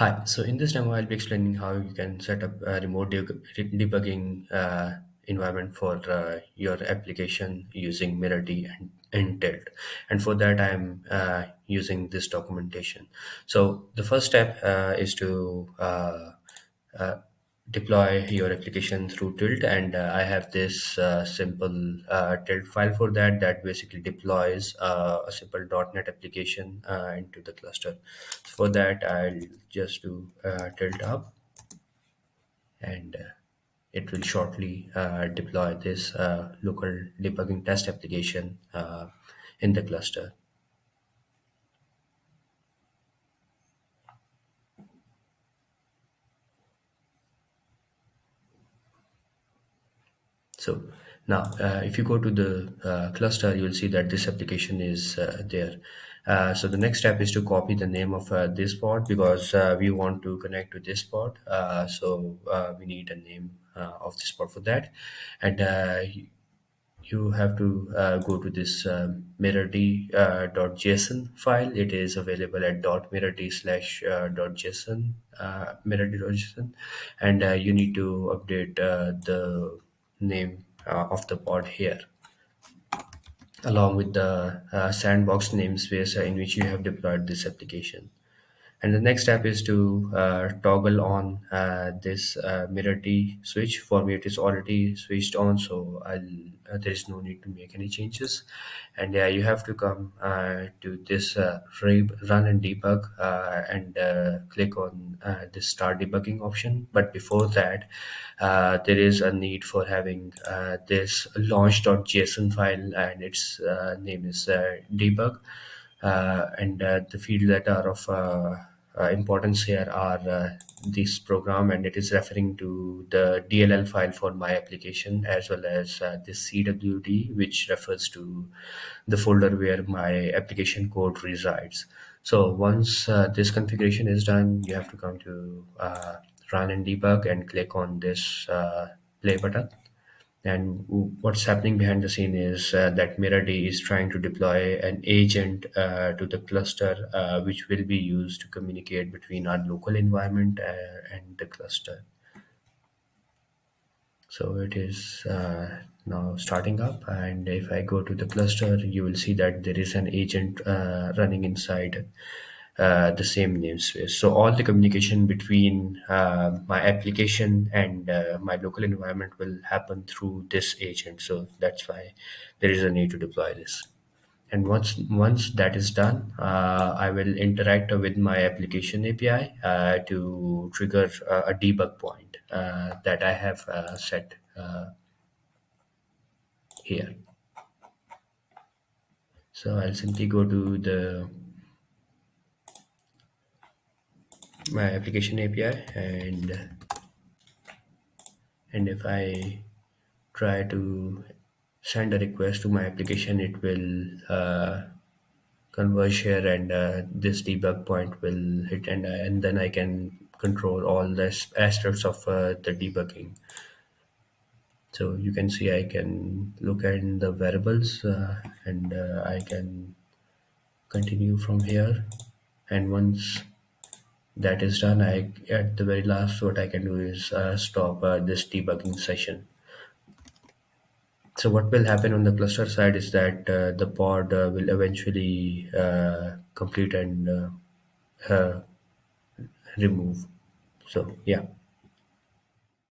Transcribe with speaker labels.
Speaker 1: Hi, so in this demo, I'll be explaining how you can set up a remote debugging environment for your application using Mirror.d and Tilt. And for that, I'm using this documentation. So the first step is to uh, deploy your application through Tilt, and I have this simple Tilt file for that basically deploys a simple .NET application into the cluster. For that, I'll just do Tilt up, and it will shortly deploy this local debugging test application in the cluster. So now, if you go to the cluster, you'll see that this application is there. So the next step is to copy the name of this pod because we want to connect to this pod. So we need a name of this pod for that. And you have to go to this mirrord.json file. It is available at .mirrord slash .json, mirrord.json, and you need to update the name of the pod here along with the sandbox namespace in which you have deployed this application. And the next step is to toggle on this mirror T switch. For me, it is already switched on, so there is no need to make any changes. And you have to come to this run and debug and click on this start debugging option. But before that, there is a need for having this launch.json file, and its name is debug. And the field that are of importance here are this program, and it is referring to the DLL file for my application, as well as this CWD, which refers to the folder where my application code resides. So once this configuration is done, you have to come to run and debug and click on this play button. And what's happening behind the scene is that Mirror is trying to deploy an agent to the cluster, which will be used to communicate between our local environment and the cluster. So it is now starting up, and if I go to the cluster, you will see that there is an agent running inside the same namespace. So all the communication between my application and my local environment will happen through this agent. So that's why there is a need to deploy this. And once that is done, I will interact with my application API to trigger a debug point that I have set here. So I'll simply go to the my application API, and if I try to send a request to my application, it will converge here, and this debug point will hit, and then I can control all the aspects of the debugging. So you can see I can look at the variables, and I can continue from here. And once that is done, I at the very last, what I can do is stop this debugging session. So what will happen on the cluster side is that the pod will eventually complete and remove. So yeah.